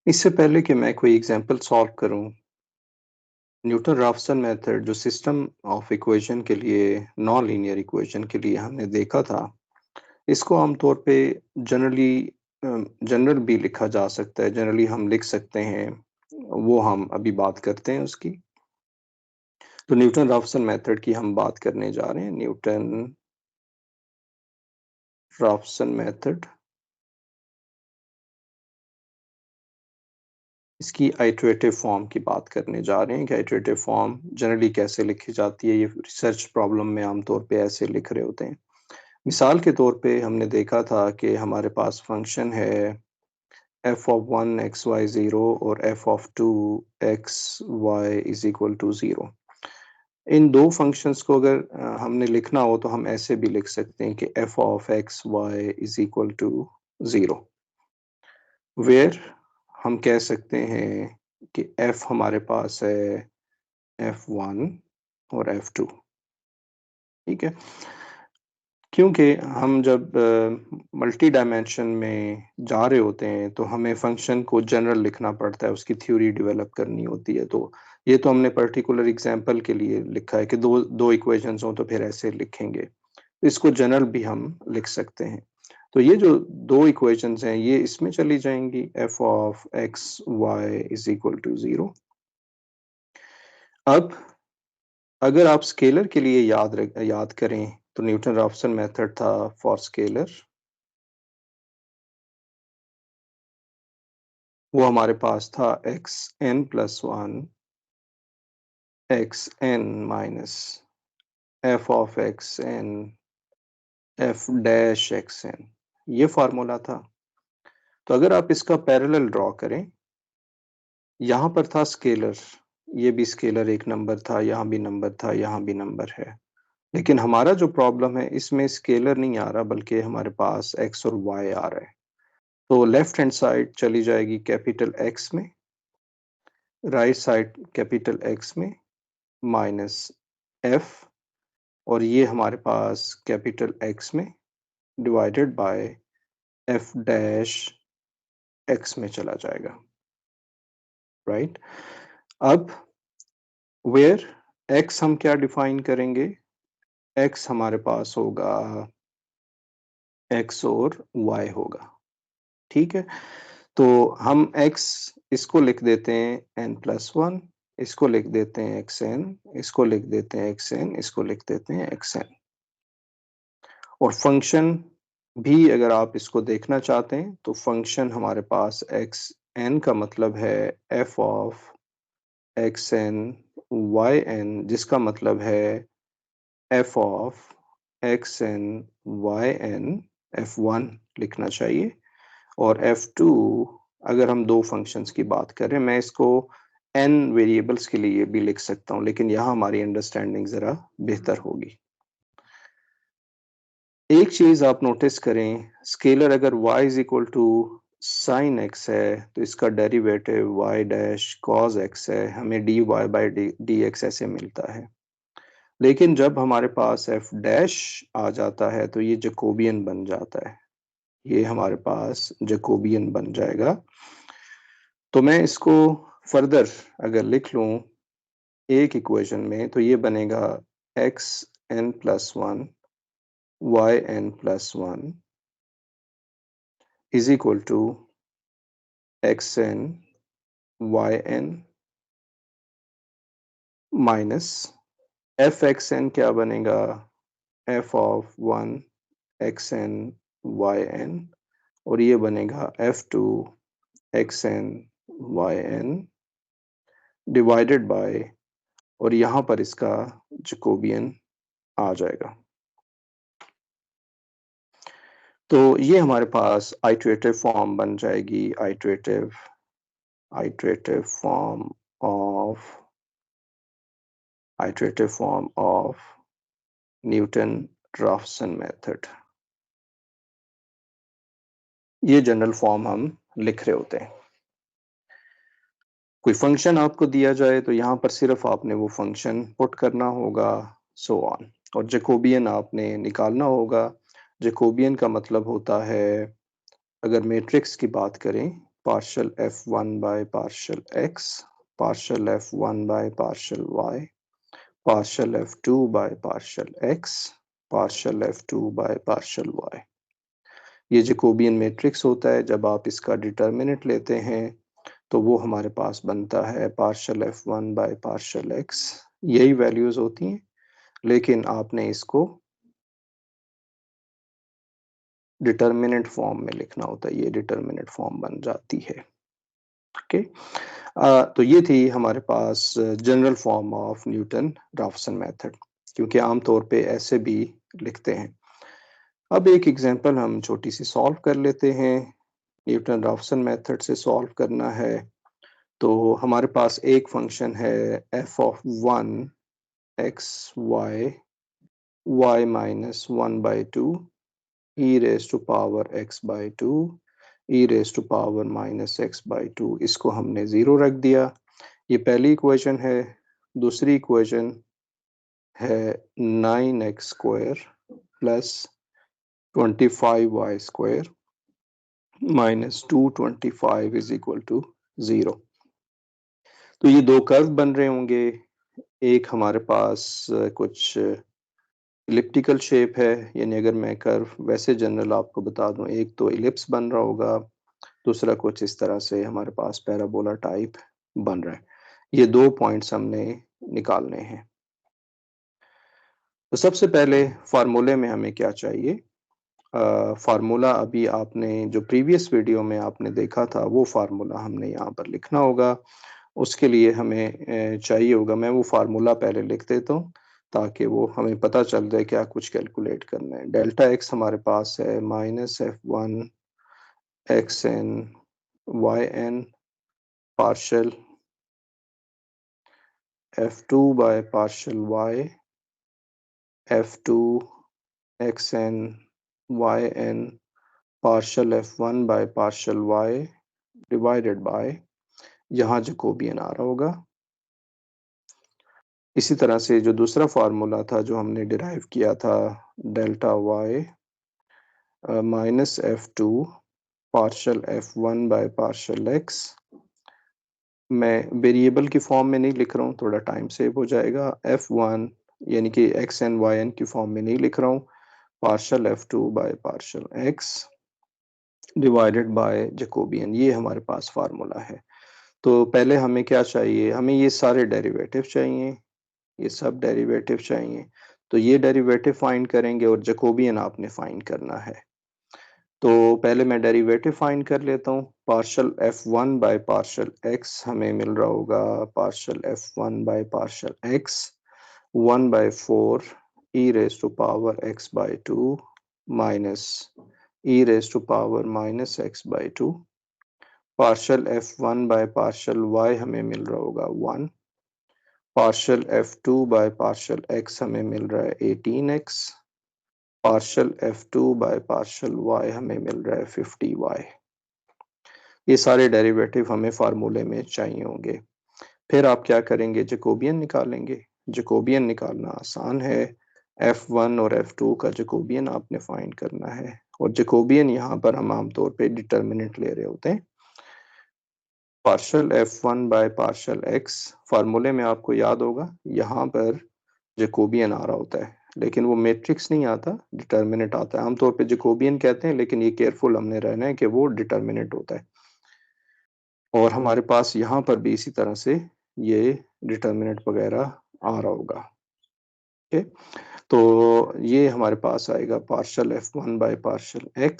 इससे पहले कि मैं कोई एग्जांपल सॉल्व करूं, न्यूटन राफसन मेथड जो सिस्टम ऑफ इक्वेशन के लिए नॉन लीनियर इक्वेशन के लिए हमने देखा था, इसको आमतौर पे जनरली जनरल भी लिखा जा सकता है। जनरली हम लिख सकते हैं, वो हम अभी बात करते हैं उसकी। तो न्यूटन राफसन मेथड की हम बात करने जा रहे हैं। न्यूटन राफसन मेथड, इसकी आइटरेटिव फॉर्म की बात करने जा रहे हैं कि आइटरेटिव फॉर्म जनरली कैसे लिखी जाती है। ये रिसर्च प्रॉब्लम में आमतौर पे ऐसे लिख रहे होते हैं। मिसाल के तौर पे हमने देखा था कि हमारे पास फंक्शन है f of 1 x y zero और f of 2 x y is equal to zero. इन दो फंक्शंस को अगर हमने लिखना हो तो हम ऐसे भी लिख सकते हैं कि f of x y is equal to zero, where हम कह सकते हैं कि f हमारे पास है f1 और f2। ठीक है, क्योंकि हम जब मल्टी डायमेंशन में जा रहे होते हैं तो हमें फंक्शन को जनरल लिखना पड़ता है, उसकी थ्योरी डेवलप करनी होती है। तो ये तो हमने पर्टिकुलर एग्जांपल के लिए लिखा है कि दो दो इक्वेशंस हों तो फिर ऐसे लिखेंगे। इसको जनरल भी हम लिख सकते हैं। तो ये जो दो इक्वेशंस हैं ये इसमें चली जाएंगी, f of x y is equal to zero. अब अगर आप स्केलर के लिए याद करें तो न्यूटन राफसन मेथड था फॉर स्केलर। वो हमारे पास था x n plus one x n minus f of x n f dash x n, ये फार्मूला था। तो अगर आप इसका पैरेलल ड्रॉ करें, यहाँ पर था स्केलर, ये भी स्केलर एक नंबर था, यहाँ भी नंबर था, यहाँ भी नंबर है। लेकिन हमारा जो प्रॉब्लम है इसमें स्केलर नहीं आ रहा बल्कि हमारे पास एक्स और वाई आ रहा है। तो लेफ्ट हैंड साइड चली जाएगी कैपिटल एक्स में, राइट साइड कैपिटल एक्स में माइनस एफ, और ये हमारे पास कैपिटल एक्स में divided by F dash x में चला जाएगा, राइट। अब वेयर एक्स हम क्या डिफाइन करेंगे, एक्स हमारे पास होगा एक्स और वाई होगा। ठीक है, तो हम एक्स इसको लिख देते हैं एन प्लस वन, इसको लिख देते हैं एक्स एन, इसको लिख देते हैं एक्स एन, इसको लिख देते हैं एक्स एन। और फंक्शन भी अगर आप इसको देखना चाहते हैं तो फंक्शन हमारे पास एक्स एन का मतलब है f of x n y n, जिसका मतलब है f of x n y n f one लिखना चाहिए। और एफ टू, अगर हम दो फंक्शंस की बात करें, मैं इसको एन वेरिएबल्स के लिए भी लिख सकता हूँ लेकिन यहाँ हमारी अंडरस्टैंडिंग ज़रा बेहतर होगी। एक चीज आप नोटिस करें, स्केलर अगर y is equal to sine x है तो इसका derivative y dash cos x है, हमें dy बाई डी एक्स ऐसे मिलता है। लेकिन जब हमारे पास f डैश आ जाता है तो ये जैकोबियन बन जाता है, ये हमारे पास जैकोबियन बन जाएगा। तो मैं इसको फर्दर अगर लिख लूं एक इक्वेशन में तो ये बनेगा x n plus one y n plus one is equal to xn yn minus f x n क्या बनेगा, f of one x n y n, और ये बनेगा f two x n y n divided by, और यहाँ पर इसका Jacobian आ जाएगा। तो ये हमारे पास आइटरेटिव फॉर्म बन जाएगी, iterative form of Newton Raphson method. ये जनरल फॉर्म हम लिख रहे होते हैं। कोई फंक्शन आपको दिया जाए तो यहाँ पर सिर्फ आपने वो फंक्शन पुट करना होगा, सो ऑन, और जैकोबियन आपने निकालना होगा। जैकोबियन का मतलब होता है, अगर मैट्रिक्स की बात करें partial f1 by partial x, partial f1 by partial y, partial f2 by partial x, partial f2 by partial y। ये जैकोबियन मैट्रिक्स होता है। जब आप इसका डिटर्मिनेंट लेते हैं तो वो हमारे पास बनता है partial f1 by partial x। यही वैल्यूज होती हैं, लेकिन आपने इसको डिटर्मिनेंट फॉर्म में लिखना होता है। ये डिटर्मिनेंट फॉर्म बन जाती है। ओके। तो ये थी हमारे पास general form of Newton Raphson method, क्योंकि आमतौर पे ऐसे भी लिखते हैं। अब एक एग्जांपल हम छोटी सी सॉल्व कर लेते हैं। न्यूटन राफसन मेथड से सॉल्व करना है। तो हमारे पास एक फंक्शन है f of 1 x y minus 1/2 e raise to power x/2 e raise to power minus x/2। इसको हमने 0 रख दिया। ये पहली इक्वेशन है। दूसरी इक्वेशन है 9x square plus 25y square minus 225 is equal to 0। तो ये दो कर्व बन रहे होंगे। एक हमारे पास कुछ इलिप्टिकल शेप है, यानी अगर मैं कर्व वैसे जनरल आपको बता दूं, एक तो इलिप्स बन रहा होगा, दूसरा कुछ इस तरह से हमारे पास पैराबोला टाइप बन रहा है। ये दो पॉइंट्स हमने निकालने हैं। तो सबसे पहले फार्मूले में हमें क्या चाहिए? फार्मूला अभी आपने जो प्रीवियस वीडियो में आपने देखा था वो फार्मूला हमने यहाँ पर लिखना होगा। उसके लिए हमें चाहिए होगा, मैं वो फार्मूला पहले लिख देता हूँ ताकि वो हमें पता चल जाए क्या कुछ कैलकुलेट करना है। डेल्टा एक्स हमारे पास है minus f1 xn yn partial f2 by partial y f2 xn yn partial f1 by partial y divided by, यहाँ जैकोबियन आ रहा होगा। इसी तरह से जो दूसरा फार्मूला था जो हमने डिराइव किया था, delta y minus f2 partial f1 by partial x, मैं वेरिएबल की फॉर्म में नहीं लिख रहा हूँ, थोड़ा टाइम सेव हो जाएगा। f1 यानी कि x n y n की फॉर्म में नहीं लिख रहा हूँ, partial f2 by partial x divided by Jacobian. ये हमारे पास फार्मूला है। तो पहले हमें क्या चाहिए? हमें ये सारे डेरिवेटिव चाहिए, ये सब डेरिवेटिव चाहिए। तो ये डेरिवेटिव फाइंड करेंगे और जैकोबियन आपने फाइंड करना है। तो पहले मैं डेरिवेटिव फाइंड कर लेता हूँ। Partial f1 by partial x हमें मिल रहा होगा partial f1 by partial x 1/4 e raise to power x/2 minus e raise to power minus x/2। Partial f1 by partial y हमें मिल रहा होगा 1। Partial f2 by partial x हमें मिल रहा है 18x। Partial f2 by partial y हमें मिल रहा है 50y। ये सारे डेरिवेटिव हमें फार्मूले में चाहिए होंगे। फिर आप क्या करेंगे? जैकोबियन निकालेंगे। जैकोबियन निकालना आसान है। f1 और f2 का जैकोबियन आपने फाइंड करना है, और जैकोबियन यहाँ पर हम आमतौर पे डिटर्मिनेंट ले रहे होते हैं। Partial f1 by partial x, फार्मूले में आपको याद होगा यहाँ पर जैकोबियन आ रहा होता है, लेकिन वो मैट्रिक्स नहीं आता, डिटर्मिनेंट आता है। आमतौर पे जैकोबियन कहते हैं, लेकिन ये केयरफुल हमने रहना है कि वो डिटर्मिनेंट होता है। और हमारे पास यहाँ पर भी इसी तरह से ये डिटर्मिनेंट वगैरह आ रहा होगा। ओके। तो ये हमारे पास आएगा partial f1 by partial x,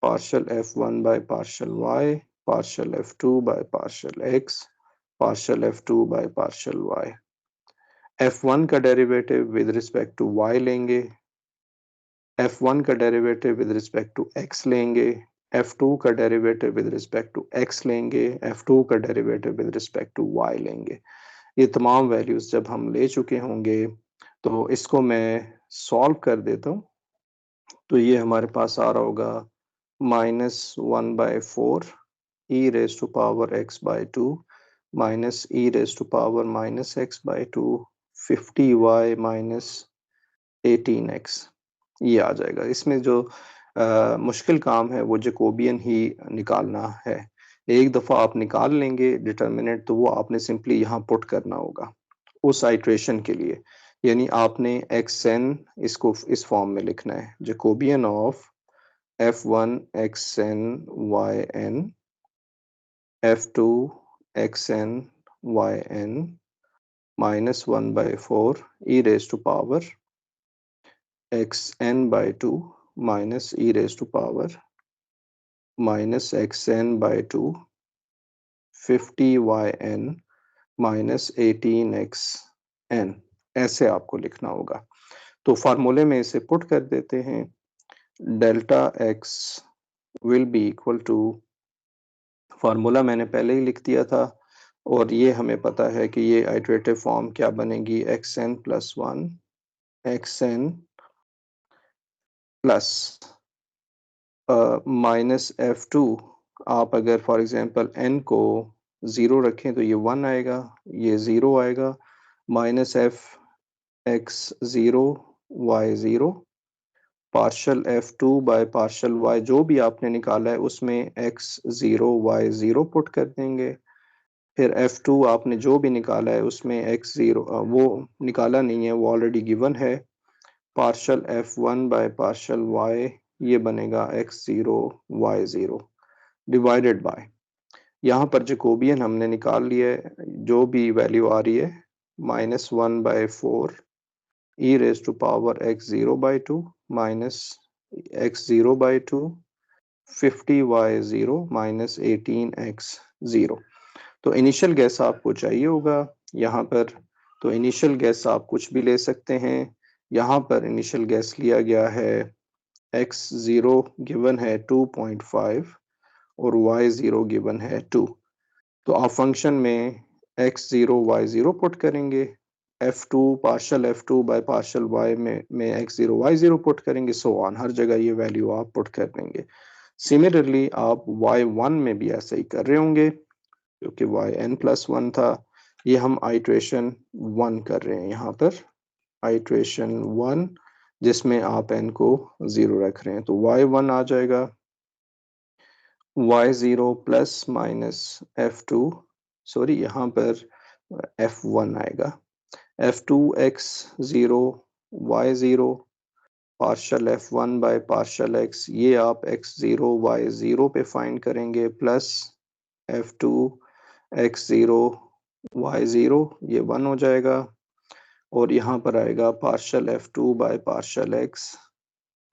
partial f1 by partial y, partial f2 by partial x, partial f2 by partial y। f1 का derivative with respect to y लेंगे, f1 का derivative with respect to x लेंगे, f2 का derivative with respect to x लेंगे, f2 का derivative with respect to y लेंगे। ये तमाम वैल्यूज जब हम ले चुके होंगे तो इसको मैं सॉल्व कर देता हूँ। तो ये हमारे पास आ रहा होगा -1/4 e raise to power x/2 minus e raise to power minus x/2 50y minus 18x। ये आ जाएगा। इसमें जो मुश्किल काम है वो जैकोबियन ही निकालना है। एक दफ़ा आप निकाल लेंगे डिटर्मिनेंट तो वो आपने सिंपली यहाँ पुट करना होगा उस आइट्रेशन के लिए। यानी आपने xn इसको इस फॉर्म में लिखना है, Jacobian of f1 xn yn f2 xn yn minus 1/4 e raised to power xn by 2 minus e raised to power minus xn by 2 50yn minus 18xn, ऐसे आपको लिखना होगा। तो फार्मूले में इसे पुट कर देते हैं, delta x will be equal to, formula मैंने पहले ही लिख दिया था और ये हमें पता है कि ये आइटरेटिव फॉर्म क्या बनेगी, xn plus 1 xn plus minus f2। आप अगर फॉर एग्जांपल n को 0 रखें तो ये 1 आएगा, ये 0 आएगा, minus f x 0 y 0 partial f2 by partial y, जो भी आपने निकाला है उसमें x 0 y 0 पुट कर देंगे। फिर f2 आपने जो भी निकाला है उसमें x 0 वो निकाला नहीं है, वो ऑलरेडी गिवन है, partial f1 by partial y, ये बनेगा x 0 y 0 डिवाइडेड बाय, यहाँ पर जैकोबियन हमने निकाल लिया है, जो भी वैल्यू आ रही है minus 1/4 e raised to power x 0 by 2 minus x 0 by 2 50y 0 minus 18x 0। तो इनिशियल गैस आपको चाहिए होगा यहाँ पर, तो इनिशियल गैस आप कुछ भी ले सकते हैं। यहाँ पर इनिशियल गैस लिया गया है x 0 गिवन है 2.5 और y 0 गिवन है 2। तो आप फंक्शन में x 0 y 0 पुट करेंगे, f2 partial f2 by partial y में x 0 y 0 पुट करेंगे, सो ऑन, हर जगह ये वैल्यू आप पुट कर देंगे। सिमिलरली आप y1 में भी ऐसा ही कर रहे होंगे क्योंकि yn प्लस 1 था, ये हम आइट्रेशन 1 कर रहे हैं यहाँ पर, आइट्रेशन 1 जिसमें आप n को 0 रख रहे हैं, तो y1 आ जाएगा y0 plus minus f2, sorry यहाँ पर f1 आएगा, f2 x0 y0 partial f1 by partial x, ये आप x0 y0 पे फाइंड करेंगे, प्लस f2 x0 y0, ये 1 हो जाएगा, और यहाँ पर आएगा partial f2 by partial x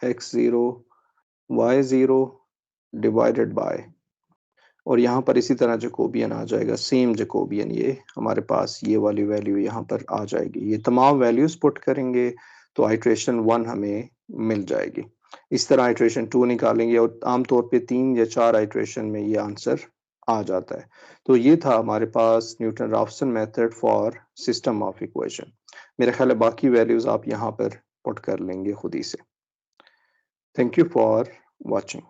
x0 y0 divided by, और यहाँ पर इसी तरह जैकोबियन आ जाएगा, सेम जैकोबियन, ये हमारे पास ये वाली वैल्यू यहाँ पर आ जाएगी। ये तमाम वैल्यूज पुट करेंगे तो आइट्रेशन 1 हमें मिल जाएगी। इस तरह आइट्रेशन 2 निकालेंगे और आमतौर पे 3 या 4 आइट्रेशन में ये आंसर आ जाता है। तो ये था हमारे पास Newton Raphson method for system of equation. मेरा ख्याल है बाकी वैल्यूज आप यहाँ पर पुट कर लेंगे खुद ही से। Thank you for watching.